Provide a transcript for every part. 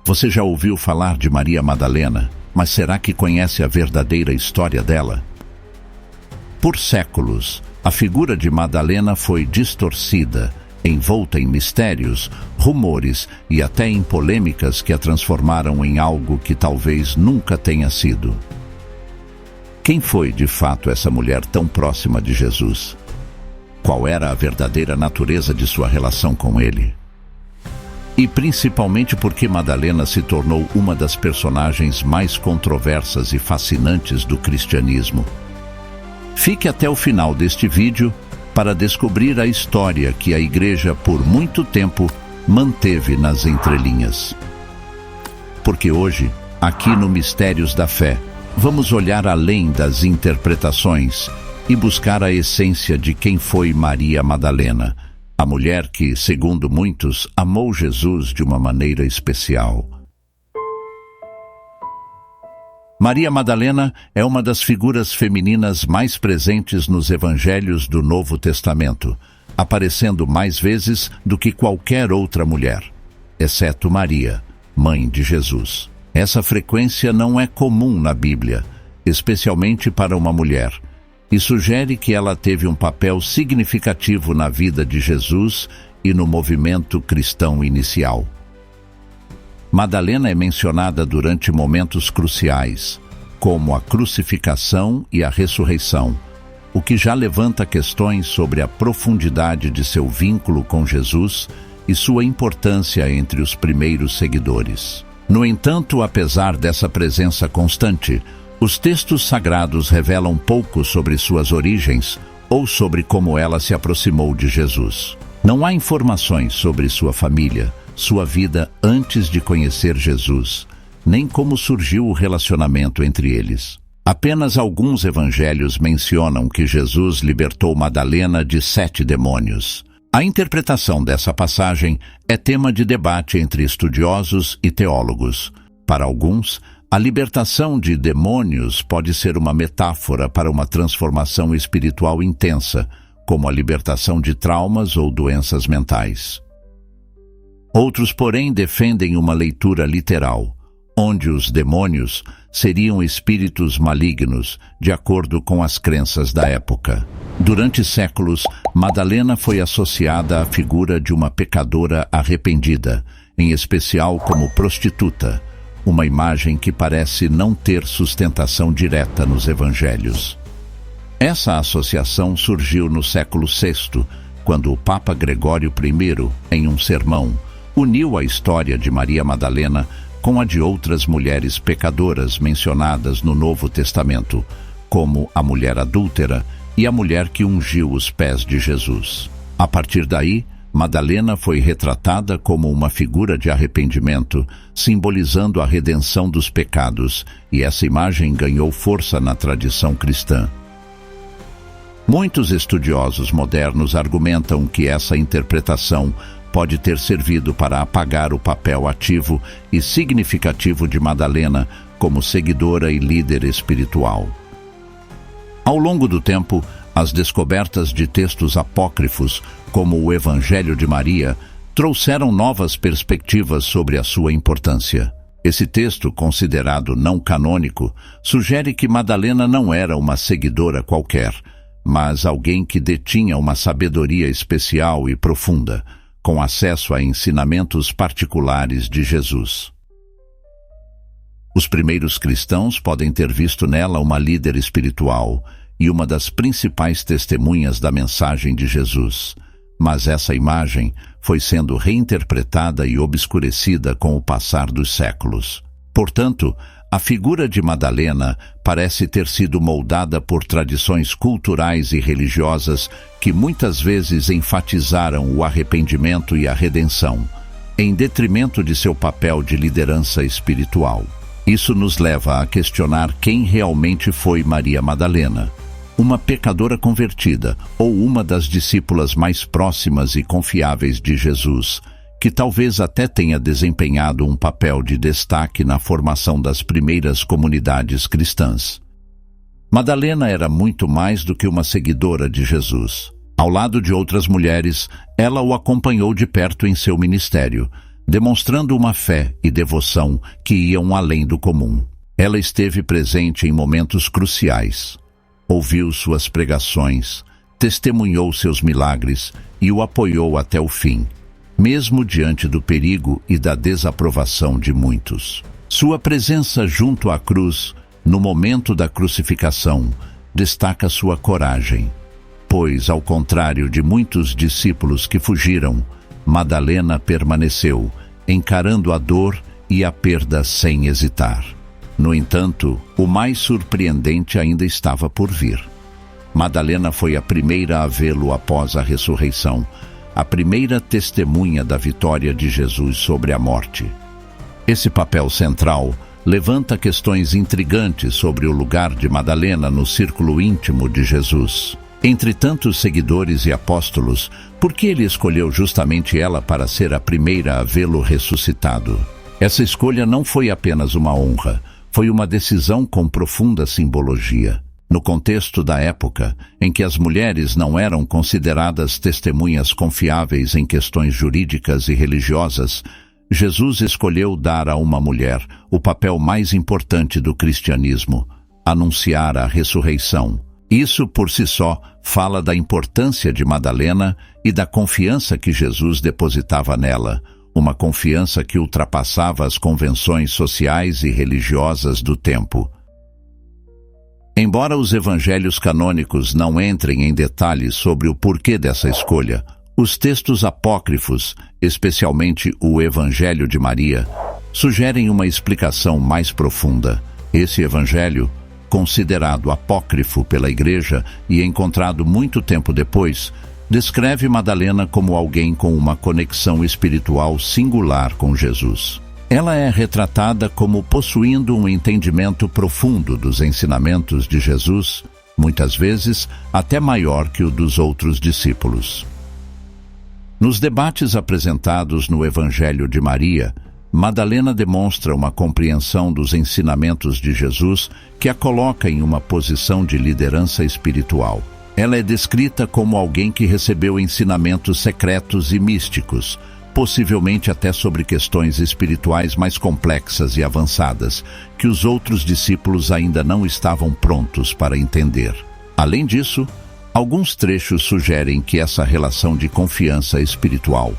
Você já ouviu falar de Maria Madalena, mas será que conhece a verdadeira história dela? Por séculos, a figura de Madalena foi distorcida, envolta em mistérios, rumores e até em polêmicas que a transformaram em algo que talvez nunca tenha sido. Quem foi, de fato, essa mulher tão próxima de Jesus? Qual era a verdadeira natureza de sua relação com ele? E principalmente porque Madalena se tornou uma das personagens mais controversas e fascinantes do cristianismo. Fique até o final deste vídeo para descobrir a história que a Igreja por muito tempo manteve nas entrelinhas. Porque hoje, aqui no Mistérios da Fé, vamos olhar além das interpretações e buscar a essência de quem foi Maria Madalena, a mulher que, segundo muitos, amou Jesus de uma maneira especial. Maria Madalena é uma das figuras femininas mais presentes nos evangelhos do Novo Testamento, aparecendo mais vezes do que qualquer outra mulher, exceto Maria, mãe de Jesus. Essa frequência não é comum na Bíblia, especialmente para uma mulher, e sugere que ela teve um papel significativo na vida de Jesus e no movimento cristão inicial. Madalena é mencionada durante momentos cruciais, como a crucificação e a ressurreição, o que já levanta questões sobre a profundidade de seu vínculo com Jesus e sua importância entre os primeiros seguidores. No entanto, apesar dessa presença constante, os textos sagrados revelam pouco sobre suas origens ou sobre como ela se aproximou de Jesus. Não há informações sobre sua família, sua vida antes de conhecer Jesus, nem como surgiu o relacionamento entre eles. Apenas alguns evangelhos mencionam que Jesus libertou Madalena de 7 demônios. A interpretação dessa passagem é tema de debate entre estudiosos e teólogos. Para alguns, a libertação de demônios pode ser uma metáfora para uma transformação espiritual intensa, como a libertação de traumas ou doenças mentais. Outros, porém, defendem uma leitura literal, onde os demônios seriam espíritos malignos, de acordo com as crenças da época. Durante séculos, Madalena foi associada à figura de uma pecadora arrependida, em especial como prostituta, uma imagem que parece não ter sustentação direta nos evangelhos. Essa associação surgiu no século VI, quando o Papa Gregório I, em um sermão, uniu a história de Maria Madalena com a de outras mulheres pecadoras mencionadas no Novo Testamento, como a mulher adúltera e a mulher que ungiu os pés de Jesus. A partir daí, Madalena foi retratada como uma figura de arrependimento, simbolizando a redenção dos pecados, e essa imagem ganhou força na tradição cristã. Muitos estudiosos modernos argumentam que essa interpretação pode ter servido para apagar o papel ativo e significativo de Madalena como seguidora e líder espiritual. Ao longo do tempo, as descobertas de textos apócrifos, como o Evangelho de Maria, trouxeram novas perspectivas sobre a sua importância. Esse texto, considerado não canônico, sugere que Madalena não era uma seguidora qualquer, mas alguém que detinha uma sabedoria especial e profunda, com acesso a ensinamentos particulares de Jesus. Os primeiros cristãos podem ter visto nela uma líder espiritual e uma das principais testemunhas da mensagem de Jesus, mas essa imagem foi sendo reinterpretada e obscurecida com o passar dos séculos. Portanto, a figura de Madalena parece ter sido moldada por tradições culturais e religiosas que muitas vezes enfatizaram o arrependimento e a redenção, em detrimento de seu papel de liderança espiritual. Isso nos leva a questionar quem realmente foi Maria Madalena, uma pecadora convertida ou uma das discípulas mais próximas e confiáveis de Jesus, que talvez até tenha desempenhado um papel de destaque na formação das primeiras comunidades cristãs. Madalena era muito mais do que uma seguidora de Jesus. Ao lado de outras mulheres, ela o acompanhou de perto em seu ministério, demonstrando uma fé e devoção que iam além do comum. Ela esteve presente em momentos cruciais, ouviu suas pregações, testemunhou seus milagres e o apoiou até o fim, mesmo diante do perigo e da desaprovação de muitos. Sua presença junto à cruz, no momento da crucificação, destaca sua coragem, pois, ao contrário de muitos discípulos que fugiram, Madalena permaneceu, encarando a dor e a perda sem hesitar. No entanto, o mais surpreendente ainda estava por vir. Madalena foi a primeira a vê-lo após a ressurreição, a primeira testemunha da vitória de Jesus sobre a morte. Esse papel central levanta questões intrigantes sobre o lugar de Madalena no círculo íntimo de Jesus. Entre tantos seguidores e apóstolos, por que ele escolheu justamente ela para ser a primeira a vê-lo ressuscitado? Essa escolha não foi apenas uma honra, foi uma decisão com profunda simbologia. No contexto da época, em que as mulheres não eram consideradas testemunhas confiáveis em questões jurídicas e religiosas, Jesus escolheu dar a uma mulher o papel mais importante do cristianismo: anunciar a ressurreição. Isso, por si só, fala da importância de Madalena e da confiança que Jesus depositava nela, uma confiança que ultrapassava as convenções sociais e religiosas do tempo. Embora os evangelhos canônicos não entrem em detalhes sobre o porquê dessa escolha, os textos apócrifos, especialmente o Evangelho de Maria, sugerem uma explicação mais profunda. Esse evangelho, considerado apócrifo pela Igreja e encontrado muito tempo depois, descreve Madalena como alguém com uma conexão espiritual singular com Jesus. Ela é retratada como possuindo um entendimento profundo dos ensinamentos de Jesus, muitas vezes até maior que o dos outros discípulos. Nos debates apresentados no Evangelho de Maria, Madalena demonstra uma compreensão dos ensinamentos de Jesus que a coloca em uma posição de liderança espiritual. Ela é descrita como alguém que recebeu ensinamentos secretos e místicos, possivelmente até sobre questões espirituais mais complexas e avançadas, que os outros discípulos ainda não estavam prontos para entender. Além disso, alguns trechos sugerem que essa relação de confiança espiritual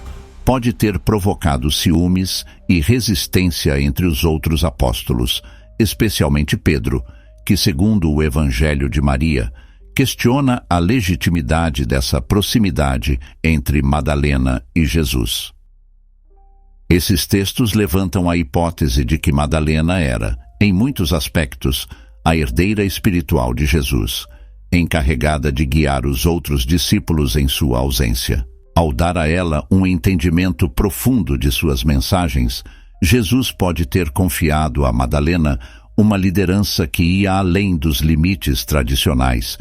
pode ter provocado ciúmes e resistência entre os outros apóstolos, especialmente Pedro, que, segundo o Evangelho de Maria, questiona a legitimidade dessa proximidade entre Madalena e Jesus. Esses textos levantam a hipótese de que Madalena era, em muitos aspectos, a herdeira espiritual de Jesus, encarregada de guiar os outros discípulos em sua ausência. Ao dar a ela um entendimento profundo de suas mensagens, Jesus pode ter confiado a Madalena uma liderança que ia além dos limites tradicionais,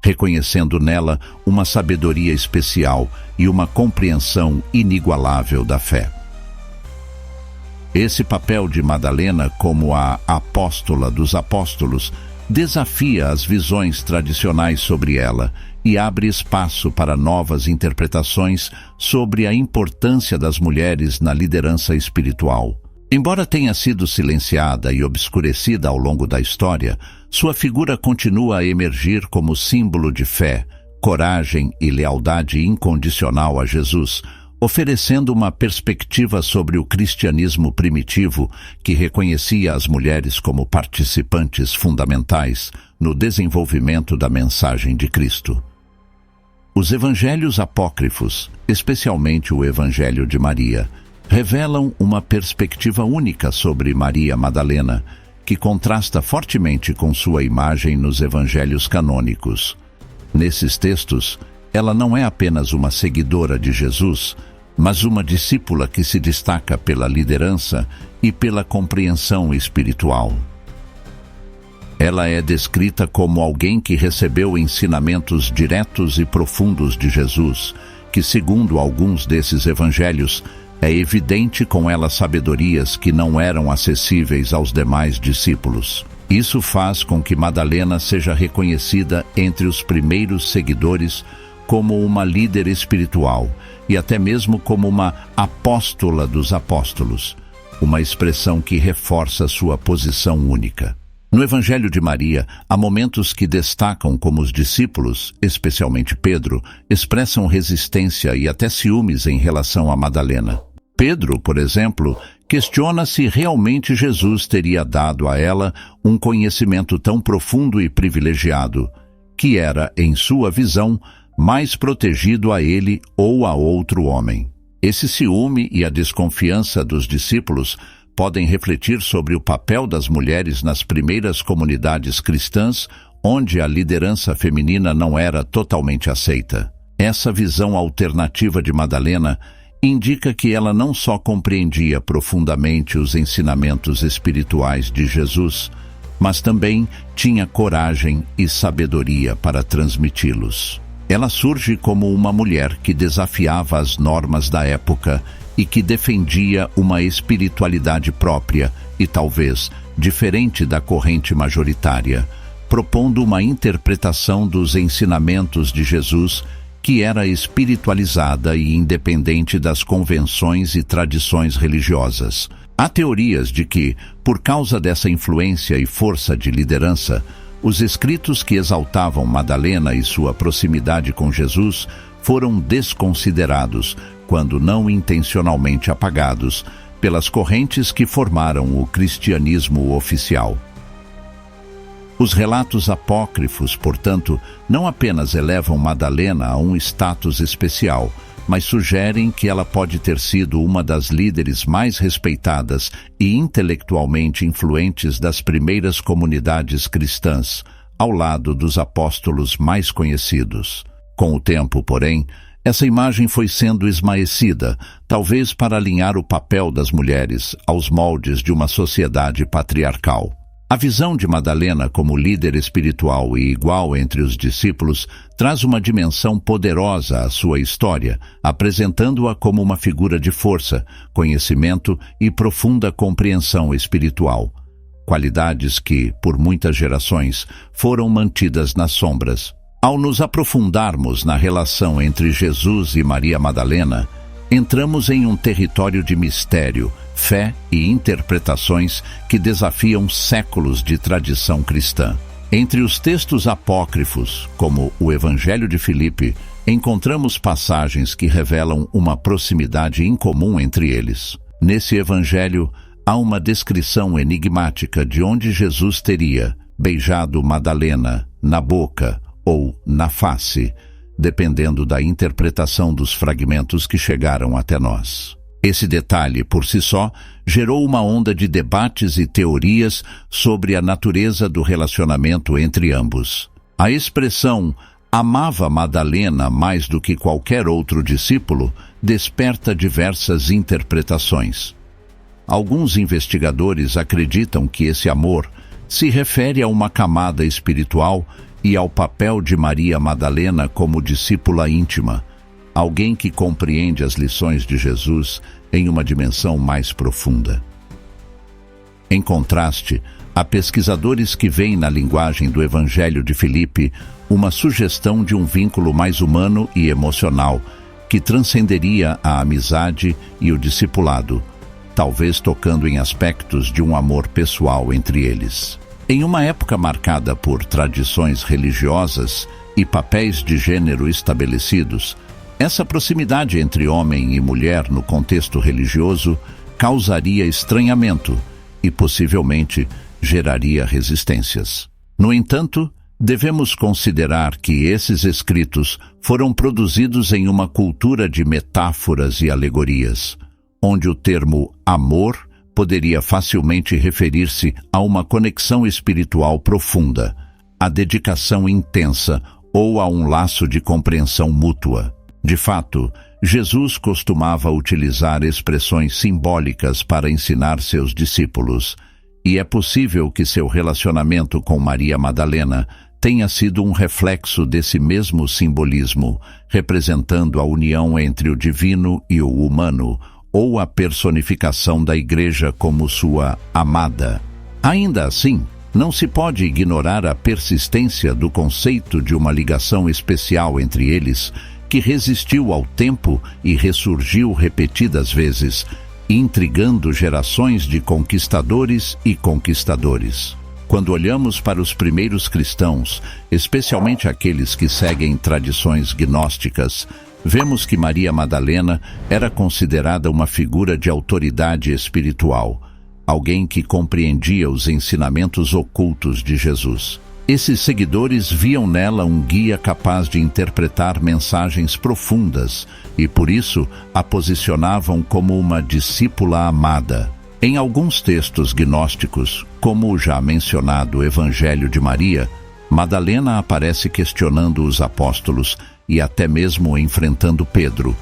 reconhecendo nela uma sabedoria especial e uma compreensão inigualável da fé. Esse papel de Madalena como a apóstola dos apóstolos desafia as visões tradicionais sobre ela e abre espaço para novas interpretações sobre a importância das mulheres na liderança espiritual. Embora tenha sido silenciada e obscurecida ao longo da história, sua figura continua a emergir como símbolo de fé, coragem e lealdade incondicional a Jesus, oferecendo uma perspectiva sobre o cristianismo primitivo que reconhecia as mulheres como participantes fundamentais no desenvolvimento da mensagem de Cristo. Os evangelhos apócrifos, especialmente o Evangelho de Maria, revelam uma perspectiva única sobre Maria Madalena, que contrasta fortemente com sua imagem nos evangelhos canônicos. Nesses textos, ela não é apenas uma seguidora de Jesus, mas uma discípula que se destaca pela liderança e pela compreensão espiritual. Ela é descrita como alguém que recebeu ensinamentos diretos e profundos de Jesus, que, segundo alguns desses evangelhos, é evidente com ela sabedorias que não eram acessíveis aos demais discípulos. Isso faz com que Madalena seja reconhecida entre os primeiros seguidores como uma líder espiritual e até mesmo como uma apóstola dos apóstolos, uma expressão que reforça sua posição única. No Evangelho de Maria, há momentos que destacam como os discípulos, especialmente Pedro, expressam resistência e até ciúmes em relação a Madalena. Pedro, por exemplo, questiona se realmente Jesus teria dado a ela um conhecimento tão profundo e privilegiado, que era, em sua visão, mais protegido a ele ou a outro homem. Esse ciúme e a desconfiança dos discípulos podem refletir sobre o papel das mulheres nas primeiras comunidades cristãs, onde a liderança feminina não era totalmente aceita. Essa visão alternativa de Madalena indica que ela não só compreendia profundamente os ensinamentos espirituais de Jesus, mas também tinha coragem e sabedoria para transmiti-los. Ela surge como uma mulher que desafiava as normas da época e que defendia uma espiritualidade própria e talvez diferente da corrente majoritária, propondo uma interpretação dos ensinamentos de Jesus que era espiritualizada e independente das convenções e tradições religiosas. Há teorias de que, por causa dessa influência e força de liderança, os escritos que exaltavam Madalena e sua proximidade com Jesus foram desconsiderados, quando não intencionalmente apagados, pelas correntes que formaram o cristianismo oficial. Os relatos apócrifos, portanto, não apenas elevam Madalena a um status especial, mas sugerem que ela pode ter sido uma das líderes mais respeitadas e intelectualmente influentes das primeiras comunidades cristãs, ao lado dos apóstolos mais conhecidos. Com o tempo, porém, essa imagem foi sendo esmaecida, talvez para alinhar o papel das mulheres aos moldes de uma sociedade patriarcal. A visão de Madalena como líder espiritual e igual entre os discípulos traz uma dimensão poderosa à sua história, apresentando-a como uma figura de força, conhecimento e profunda compreensão espiritual. Qualidades que, por muitas gerações, foram mantidas nas sombras. Ao nos aprofundarmos na relação entre Jesus e Maria Madalena, entramos em um território de mistério, fé e interpretações que desafiam séculos de tradição cristã. Entre os textos apócrifos, como o Evangelho de Filipe, encontramos passagens que revelam uma proximidade incomum entre eles. Nesse evangelho, há uma descrição enigmática de onde Jesus teria beijado Madalena na boca ou na face, dependendo da interpretação dos fragmentos que chegaram até nós. Esse detalhe, por si só, gerou uma onda de debates e teorias sobre a natureza do relacionamento entre ambos. A expressão "amava Madalena mais do que qualquer outro discípulo" desperta diversas interpretações. Alguns investigadores acreditam que esse amor se refere a uma camada espiritual e ao papel de Maria Madalena como discípula íntima, alguém que compreende as lições de Jesus em uma dimensão mais profunda. Em contraste, há pesquisadores que veem na linguagem do Evangelho de Filipe uma sugestão de um vínculo mais humano e emocional que transcenderia a amizade e o discipulado, talvez tocando em aspectos de um amor pessoal entre eles. Em uma época marcada por tradições religiosas e papéis de gênero estabelecidos, essa proximidade entre homem e mulher no contexto religioso causaria estranhamento e possivelmente geraria resistências. No entanto, devemos considerar que esses escritos foram produzidos em uma cultura de metáforas e alegorias, onde o termo amor poderia facilmente referir-se a uma conexão espiritual profunda, a dedicação intensa ou a um laço de compreensão mútua. De fato, Jesus costumava utilizar expressões simbólicas para ensinar seus discípulos, e é possível que seu relacionamento com Maria Madalena tenha sido um reflexo desse mesmo simbolismo, representando a união entre o divino e o humano, ou a personificação da Igreja como sua amada. Ainda assim, não se pode ignorar a persistência do conceito de uma ligação especial entre eles, que resistiu ao tempo e ressurgiu repetidas vezes, intrigando gerações de conquistadores e conquistadores. Quando olhamos para os primeiros cristãos, especialmente aqueles que seguem tradições gnósticas, vemos que Maria Madalena era considerada uma figura de autoridade espiritual, alguém que compreendia os ensinamentos ocultos de Jesus. Esses seguidores viam nela um guia capaz de interpretar mensagens profundas e, por isso, a posicionavam como uma discípula amada. Em alguns textos gnósticos, como o já mencionado Evangelho de Maria, Madalena aparece questionando os apóstolos e até mesmo enfrentando Pedro,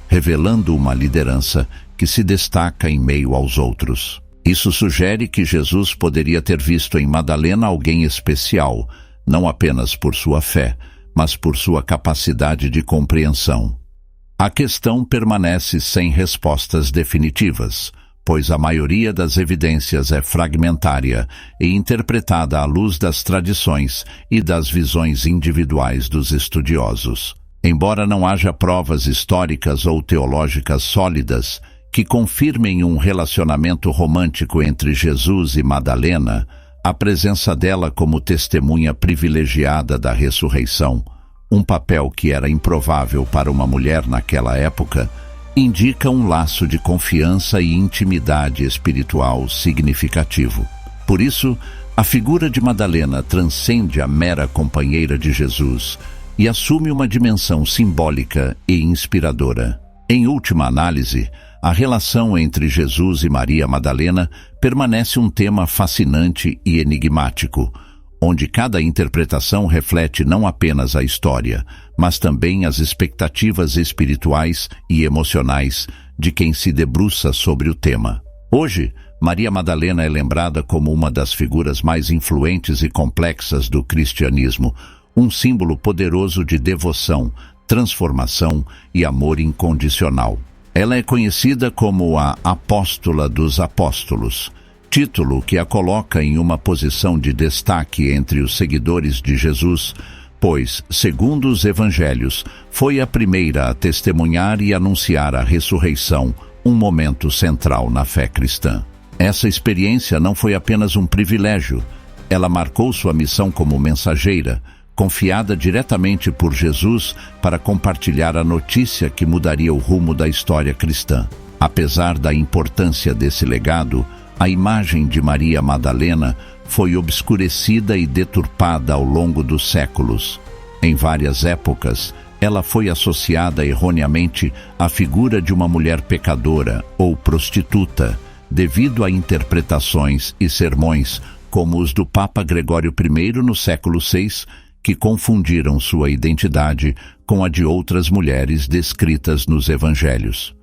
revelando uma liderança que se destaca em meio aos outros. Isso sugere que Jesus poderia ter visto em Madalena alguém especial, não apenas por sua fé, mas por sua capacidade de compreensão. A questão permanece sem respostas definitivas, pois a maioria das evidências é fragmentária e interpretada à luz das tradições e das visões individuais dos estudiosos. Embora não haja provas históricas ou teológicas sólidas que confirmem um relacionamento romântico entre Jesus e Madalena, a presença dela como testemunha privilegiada da ressurreição, um papel que era improvável para uma mulher naquela época, indica um laço de confiança e intimidade espiritual significativo. Por isso, a figura de Madalena transcende a mera companheira de Jesus e assume uma dimensão simbólica e inspiradora. Em última análise, a relação entre Jesus e Maria Madalena permanece um tema fascinante e enigmático, onde cada interpretação reflete não apenas a história, mas também as expectativas espirituais e emocionais de quem se debruça sobre o tema. Hoje, Maria Madalena é lembrada como uma das figuras mais influentes e complexas do cristianismo, um símbolo poderoso de devoção, transformação e amor incondicional. Ela é conhecida como a Apóstola dos Apóstolos, título que a coloca em uma posição de destaque entre os seguidores de Jesus, pois, segundo os evangelhos, foi a primeira a testemunhar e anunciar a ressurreição, um momento central na fé cristã. Essa experiência não foi apenas um privilégio, ela marcou sua missão como mensageira, confiada diretamente por Jesus para compartilhar a notícia que mudaria o rumo da história cristã. Apesar da importância desse legado, a imagem de Maria Madalena foi obscurecida e deturpada ao longo dos séculos. Em várias épocas, ela foi associada erroneamente à figura de uma mulher pecadora ou prostituta, devido a interpretações e sermões como os do Papa Gregório I no século VI, que confundiram sua identidade com a de outras mulheres descritas nos evangelhos.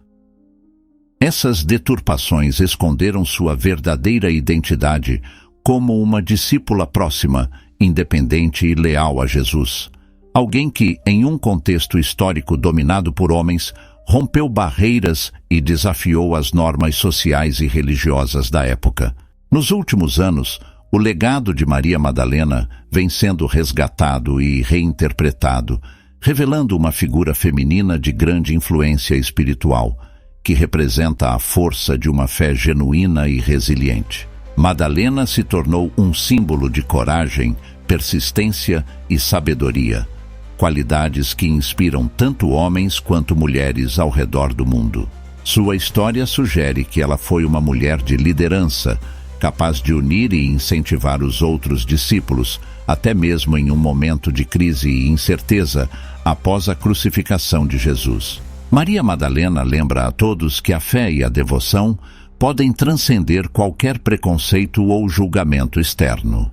Essas deturpações esconderam sua verdadeira identidade como uma discípula próxima, independente e leal a Jesus. Alguém que, em um contexto histórico dominado por homens, rompeu barreiras e desafiou as normas sociais e religiosas da época. Nos últimos anos, o legado de Maria Madalena vem sendo resgatado e reinterpretado, revelando uma figura feminina de grande influência espiritual, que representa a força de uma fé genuína e resiliente. Madalena se tornou um símbolo de coragem, persistência e sabedoria, qualidades que inspiram tanto homens quanto mulheres ao redor do mundo. Sua história sugere que ela foi uma mulher de liderança, capaz de unir e incentivar os outros discípulos, até mesmo em um momento de crise e incerteza após a crucificação de Jesus. Maria Madalena lembra a todos que a fé e a devoção podem transcender qualquer preconceito ou julgamento externo.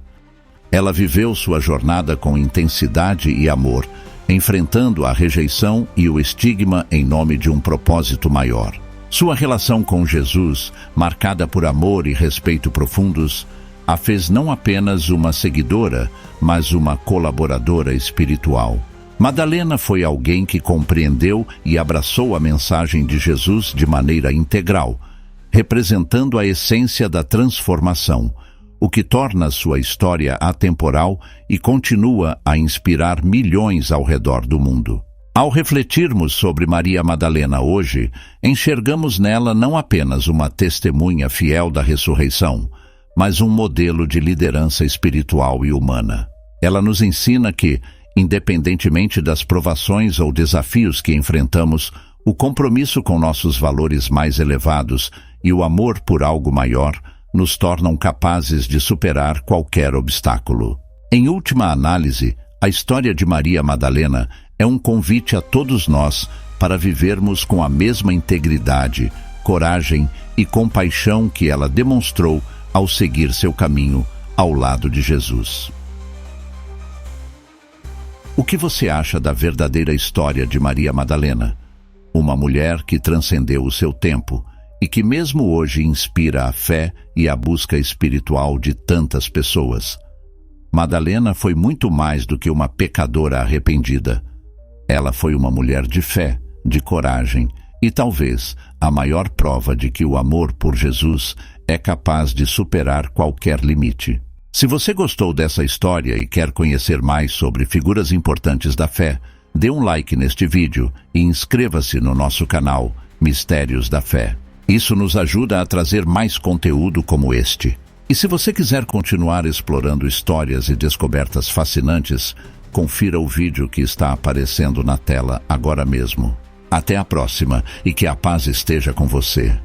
Ela viveu sua jornada com intensidade e amor, enfrentando a rejeição e o estigma em nome de um propósito maior. Sua relação com Jesus, marcada por amor e respeito profundos, a fez não apenas uma seguidora, mas uma colaboradora espiritual. Madalena foi alguém que compreendeu e abraçou a mensagem de Jesus de maneira integral, representando a essência da transformação, o que torna sua história atemporal e continua a inspirar milhões ao redor do mundo. Ao refletirmos sobre Maria Madalena hoje, enxergamos nela não apenas uma testemunha fiel da ressurreição, mas um modelo de liderança espiritual e humana. Ela nos ensina que, independentemente das provações ou desafios que enfrentamos, o compromisso com nossos valores mais elevados e o amor por algo maior nos tornam capazes de superar qualquer obstáculo. Em última análise, a história de Maria Madalena é um convite a todos nós para vivermos com a mesma integridade, coragem e compaixão que ela demonstrou ao seguir seu caminho ao lado de Jesus. O que você acha da verdadeira história de Maria Madalena? Uma mulher que transcendeu o seu tempo e que mesmo hoje inspira a fé e a busca espiritual de tantas pessoas. Madalena foi muito mais do que uma pecadora arrependida. Ela foi uma mulher de fé, de coragem e talvez a maior prova de que o amor por Jesus é capaz de superar qualquer limite. Se você gostou dessa história e quer conhecer mais sobre figuras importantes da fé, dê um like neste vídeo e inscreva-se no nosso canal Mistérios da Fé. Isso nos ajuda a trazer mais conteúdo como este. E se você quiser continuar explorando histórias e descobertas fascinantes, confira o vídeo que está aparecendo na tela agora mesmo. Até a próxima e que a paz esteja com você.